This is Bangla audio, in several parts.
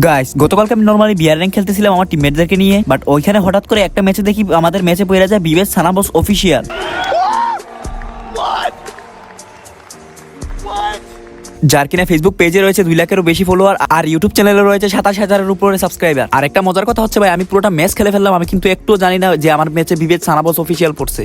গাইস গতকালকে আমি নরমালি বিয়ার র্যাঙ্ক খেলতেছিলাম আমার টিমমেটদেরকে নিয়ে, বাট ওইখানে হঠাৎ করে একটা ম্যাচে দেখি আমাদের ম্যাচে পড়ে যায় বিবেশ সানাবস অফিসিয়াল। যার কিনা ফেসবুক পেজে রয়েছে 2 লাখেরও বেশি ফলোয়ার আর ইউটিউব চ্যানেলে রয়েছে 27,000-এর উপরে সাবস্ক্রাইবার। আর একটা মজার কথা হচ্ছে ভাই, আমি পুরোটা ম্যাচ খেলে ফেললাম, আমি কিন্তু একটু জানি না যে আমার ম্যাচে বিবেশ সানাবস অফিসিয়াল পড়ছে।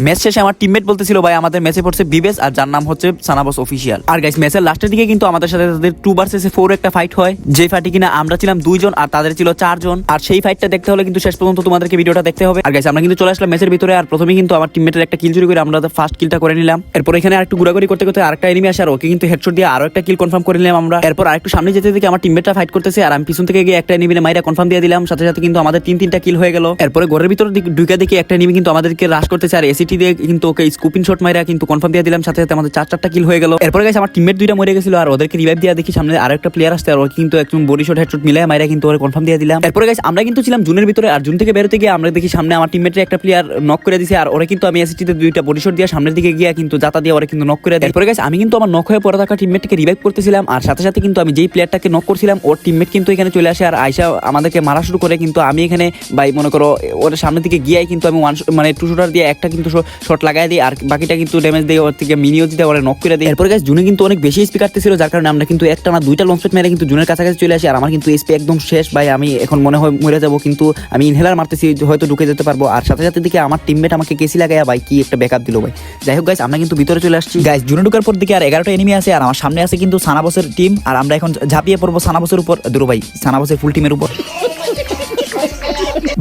ম্যাচ শেষে আমার টিমমেট বলতেছিল ভাই আমাদের ম্যাচে পড়ছে বিবেশ আর যার নাম হচ্ছে সানাবস অফিসিয়াল। আর গাইস ম্যাচের লাস্টের দিকে কিন্তু আমাদের সাথে তাদের 2 ভার্সেস 4 একটা ফাইট হয়, যে ফাইটে কিনা আমরা ছিলাম 2 জন আর তাদের ছিল 4 জন। আর সেই ফাইটটা দেখতে হলে কিন্তু শেষ পর্যন্ত তোমাদেরকে ভিডিওটা দেখতে হবে। আর গাইস আমরা কিন্তু চলে আসলাম ম্যাচের ভিতরে, আর প্রথমেই কিন্তু আমার টিমমেটের একটা কিল চুরি করে আমরা ফার্স্ট কিলটা করে নিলাম। এরপর এখানে আরেকটু ঘোরাঘুরি করতে করতে আরেকটা এনিমি আসে আর ওকে কিন্তু হেডশট দিয়ে আরো একটা কিল কনফার্ম করে নিলাম আমরা। এরপর আরেকটু সামনে যেতে থেকে আমার টিমমেটটা ফাইট করতেছে আর আমি পিছন থেকে গিয়ে একটা এনিমিরে মাইরা কনফার্ম দিয়ে দিলাম, সাথে সাথে কিন্তু আমাদের 3টা কিল হয়ে গেল। এরপরে ঘরের ভিতরে ঢুকে দেখি একটা এনিমি কিন্তু আমাদেরকে রাশ করতেছে আর এসিটি দিয়ে কিন্তু ওকে স্কুপিং শট মাইরা কিন্তু কনফার্ম দিয়ে দিলাম, সাথে সাথে আমাদের 4টা কিল হয়ে গেল। এরপরে গাইস আমার টিমমেট 2টা মরে গেছিল আর ওদেরকে রিভাইভ দিয়ে দেখি সামনে আরেকটা প্লেয়ার আসছে আর ও কিন্তু একদম বডি শট হেডশট মিলায় মাইরা কিন্তু ওরে কনফার্ম দিয়ে দিলাম। এরপরে গাইস আমরা কিন্তু ছিলাম জুনের ভিতরে আর জুন থেকে বেরোতে গিয়ে আমরা দেখি সামনে আমার টিমমেটের একটা প্লেয়ার নক করে দিয়েছে আর ওরে কিন্তু আমি এসিটিতে 2টা বডি শট দিয়ে সামনের দিকে গিয়ে কিন্তু জাতা দিয়ে ওরে কিন্তু নক করে দিই। এরপরে গাইস আমি কিন্তু আমার নক হয়ে পড়ে থাকা টিমমেটকে রিভাইভ করতেছিলাম আর সাথে সাথে কিন্তু আমি যেই প্লেয়ারটাকে নক করছিলাম ওর টিমমেট কিন্তু এখানে চলে আসে আর আয়শা আমাদেরকে মারা শুরু করে। কিন্তু আমি এখানে ভাই মনে করো ওর সামনের দিকে গিয়ে কিন্তু আমি মানে 2 শুটার দিয়ে একটা কিন্তু শট লাগাই দিই আর বাকিটা কিন্তু ড্যামেজ দিয়ে ওর থেকে মিনিও দিতে ওরে নক করে দিই। এরপর গাইস জুনে কিন্তু অনেক বেশি স্পিড কাটতেছিল, যার কারণে আমরা কিন্তু একটা না 2টা লঞ্চ প্যাড মেরে কিন্তু জুনের কাছাকাছি চলে আসি আর আমার কিন্তু এসপি একদম শেষ ভাই, আমি এখন মনে হয় মরে যাবো, কিন্তু আমি ইনহেলার মারতেছি হয়তো ঢুকে যেতে পারবো। আর সাথে সাথে দিকে আমার টিমমেট আমাকে কেসি লাগায়া ভাই কি একটা ব্যাকআপ দিল ভাই। যাই হোক গাইস আমরা কিন্তু ভিতরে চলে আসছি। গাইস জুনে ঢুকার পর দিকে আর 11টা এনিমি আছে আর আমার সামনে আছে কিন্তু সানাবসের টিম আর আমরা এখন ঝাঁপিয়ে পড়বো সানাবসের উপর, দুরু ভাই সানাবসের ফুল টিমের উপর।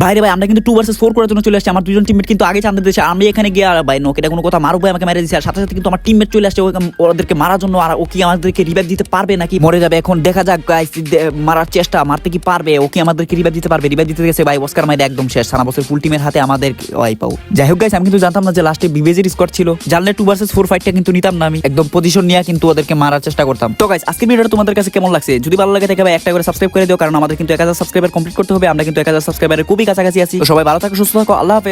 বাইরে ভাই আমরা কিন্তু 2 ভার্সেস 4 করার জন্য চলে আসছি, আমার 2জন টিমমেট কিন্তু আগে চান্দে দিয়েছে, আমি এখানে গিয়ে আর ভাই নোকেটা কোনো কথা মারুক ভাই আমাকে মেরে দিয়েছে আর সাথে সাথে কিন্তু আমার টিমমেট চলে আসছে ওদেরকে মারার জন্য। আর ও কি আমাদেরকে রিভাইভ দিতে পারবে নাকি মরে যাবে এখন দেখা যাক গাইস, মারার চেষ্টা, মারতে কি পারবে, ও কি আমাদেরকে রিভাইভ দিতে পারবে? রিভাইভ দিতে গেছে ভাই অস্কার মাইরে একদম শেষ, সানাবসের ফুল টিমের হাতে আমাদের ওয়াই পাও। যাই হোক গাইস আমি কিন্তু জানতাম না যে লাস্টে বিবেজের স্কোয়াড ছিল, জানলে 2 ভার্সেস 4 ফাইটটা কিন্তু নিতাম না, আমি একদম পজিশন নিয়ে কিন্তু ওদেরকে মারার চেষ্টা করতাম। তো গাইস আজকের ভিডিওটা তোমাদের কাছে কেমন লাগছে? যদি ভালো লাগে থাকে ভাই একটা করে সাবস্ক্রাইব করে দিও, কারণ আমাদের কিন্তু 1000 সাবস্ক্রাইবার কমপ্লিট করতে হবে, আমরা কিন্তু 1000 সাবস্ক্রাইবারের খুবই কাছাকাছি আছি। সবাই ভালো থাকো, সুস্থ থাকো, আল্লাহ হাফেজ।